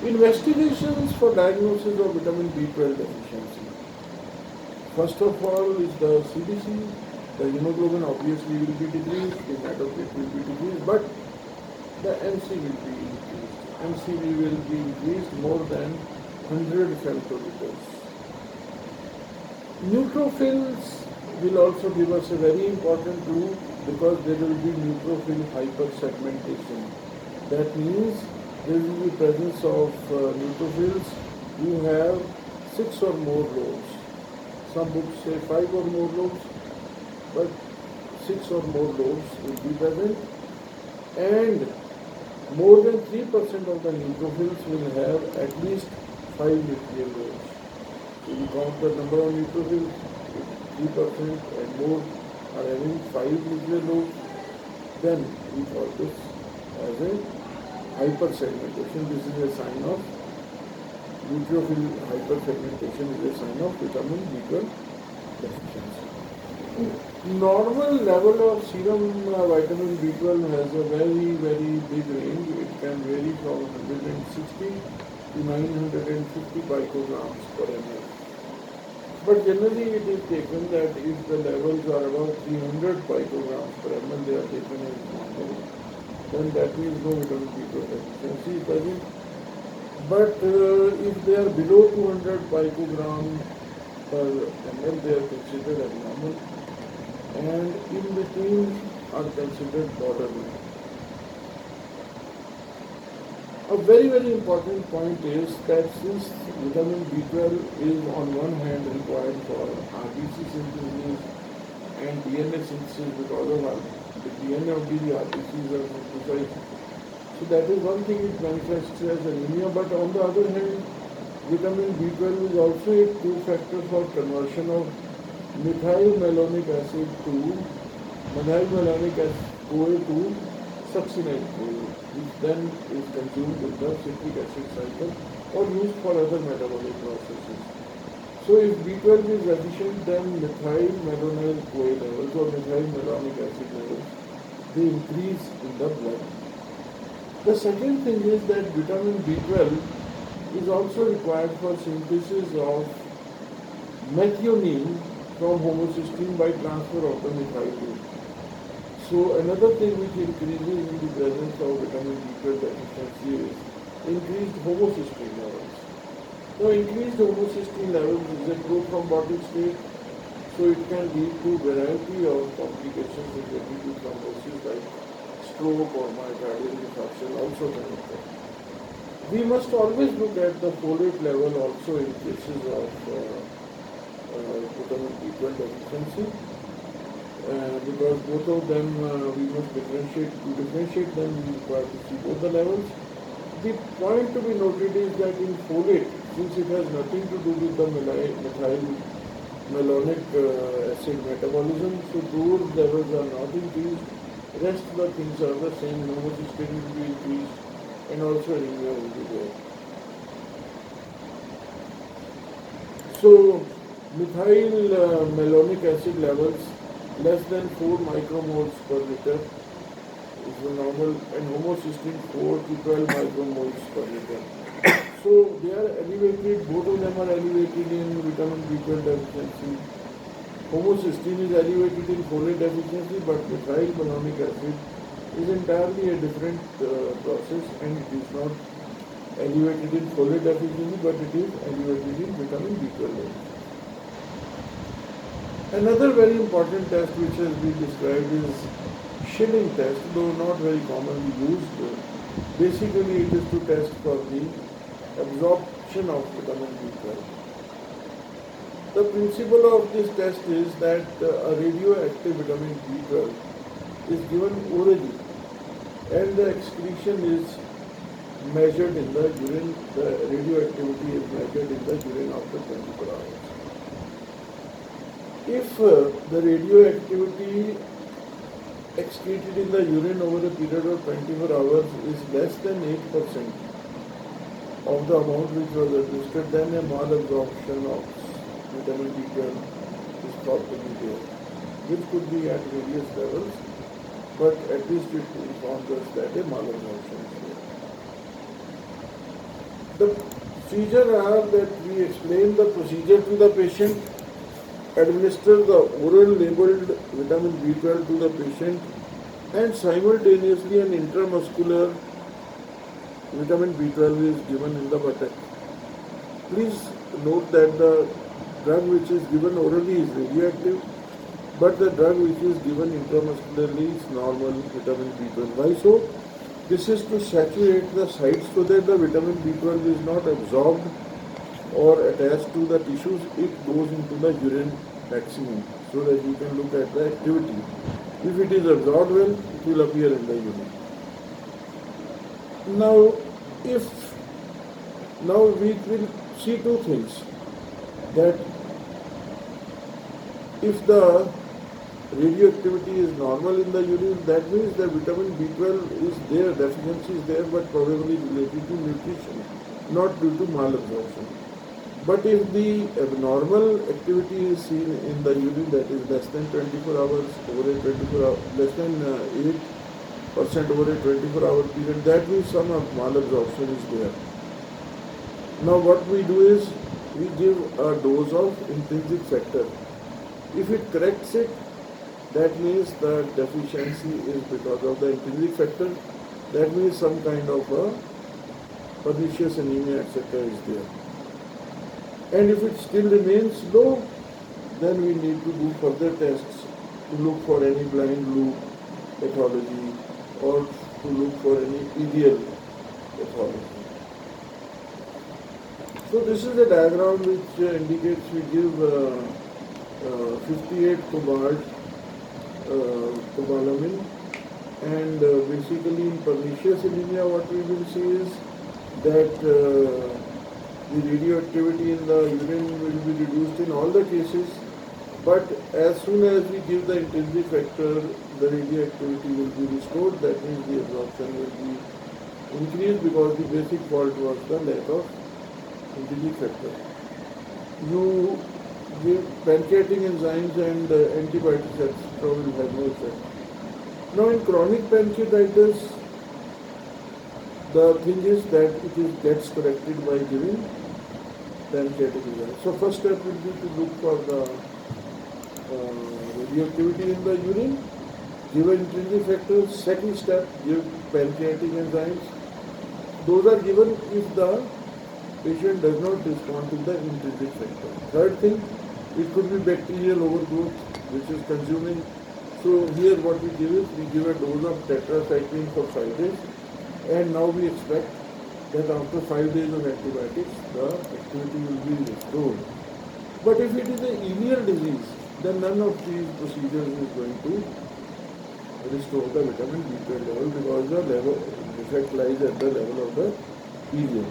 Investigations for diagnosis of vitamin B12 deficiency. First of all is the CBC. The hemoglobin obviously will be decreased, the hematocrit will be decreased, but the MC will be increased. MCV will be increased more than 100 femtoliters. Neutrophils will also give us a very important clue because there will be neutrophil hypersegmentation. That means there will be presence of neutrophils who have 6 or more lobes. Some books say 5 or more lobes, but 6 or more lobes will be present, and more than 3% of the neutrophils will have at least 5 nuclear lobes. So you count the number of neutrophils, 3% and more are having 5 nuclear lobes, then we call this as a hypersegmentation. This is a sign of neutrophil hypersegmentation is a sign of vitamin B12 deficiency. Normal level of serum vitamin B12 has a very big range. It can vary from 160 to 950 picograms per ml. But generally it is taken that if the levels are above 300 picograms per ml, they are taken as normal. Then that means no vitamin B12 deficiency is present. But if they are below 200 picogram per ml, they are considered abnormal, and in between are considered borderline. A very important point is that since vitamin B12 is on one hand required for RBC synthesis and DNA synthesis because of the DNA of the RBCs are synthesized. So that is one thing, it manifests as anemia, but on the other hand, vitamin B12 is also a cofactor for conversion of methylmalonic acid to methylmalonic CoA to succinate CoA, which then is consumed in the citric acid cycle or used for other metabolic processes. So if B12 is deficient, then methylmalonyl CoA levels or methylmalonic acid levels, they increase in the blood. The second thing is that vitamin B12 is also required for synthesis of methionine from homocysteine by transfer of the methyl group. So another thing which increases in the presence of vitamin B12 deficiency is increased homocysteine levels. Now increased homocysteine levels is a pro-thrombotic state, so it can lead to variety of complications related to thrombosis like stroke or myocardial infarction also can occur. We must always look at the folate level also in cases of vitamin B12 deficiency because both of them we must differentiate. To differentiate them, we require to see both the levels. The point to be noted is that in folate, since it has nothing to do with the methylmalonic acid metabolism, so those levels are not increased. Rest of the things are the same. Homocysteine will be increased and also anemia will be there. So methylmalonic acid levels less than 4 micromoles per liter is the normal, and homocysteine 4 to 12 micromoles per liter. So they are elevated, both of them are elevated in vitamin B12 deficiency. Homocysteine is elevated in folate deficiency, but methylmalonic acid is entirely a different process, and it is not elevated in folate deficiency, but it is elevated in vitamin B12 deficiency. Another very important test which has been described is Schilling test, though not very commonly used. Basically, it is to test for the absorption of vitamin B12. The principle of this test is that a radioactive vitamin B12 is given orally and the excretion is measured in the urine. The radioactivity is measured in the urine after 24 hours. If the radioactivity excreted in the urine over a period of 24 hours is less than 8% of the amount which was administered, then a malabsorption of vitamin B12 is thought to be there, which could be at various levels, but at least it informs us that a malabsorption is there. The procedure are that we explain the procedure to the patient, administer the oral labeled vitamin B12 to the patient, and simultaneously an intramuscular vitamin B12 is given in the buttock. Please note that the drug which is given orally is radioactive, but the drug which is given intramuscularly is normal vitamin B12. Why so? This is to saturate the sites so that the vitamin B12 is not absorbed or attached to the tissues. It goes into the urine maximum so that you can look at the activity. If it is absorbed well, it will appear in the urine. Now, if now we will see two things, that if the radioactivity is normal in the urine, that means the vitamin B12 is there, deficiency is there, but probably related to nutrition, not due to malabsorption. But if the abnormal activity is seen in the urine, that is less than 24 hours over a 24 hour, less than 8% over a 24-hour period, that means some malabsorption is there. Now what we do is we give a dose of intrinsic factor. If it corrects it, that means the deficiency is because of the intrinsic factor. That means some kind of a pernicious anemia, etc. is there. And if it still remains low, then we need to do further tests to look for any blind loop pathology or to look for any ideal pathology. So this is a diagram which indicates we give 58 cobalamin, and basically in pernicious anemia what we will see is that the radioactivity in the urine will be reduced in all the cases, but as soon as we give the intrinsic factor, the radioactivity will be restored. That means the absorption will be increased because the basic fault was the lack of intrinsic factor. You give pancreatic enzymes and antibiotics, etc. will have no effect. Now in chronic pancreatitis, the thing is that it gets corrected by giving pancreatic enzymes. So first step will be to look for the radioactivity in the urine, give an intrinsic factor. Second step, give pancreatic enzymes. Those are given if the patient does not respond to the intrinsic factor. Third thing, it could be bacterial overgrowth which is consuming. So here what we give is, we give a dose of tetracycline for 5 days, and now we expect that after 5 days of antibiotics, the activity will be restored. But if it is a ileal disease, then none of these procedures is going to restore the vitamin B12 level because the level defect lies at the level of the ileum.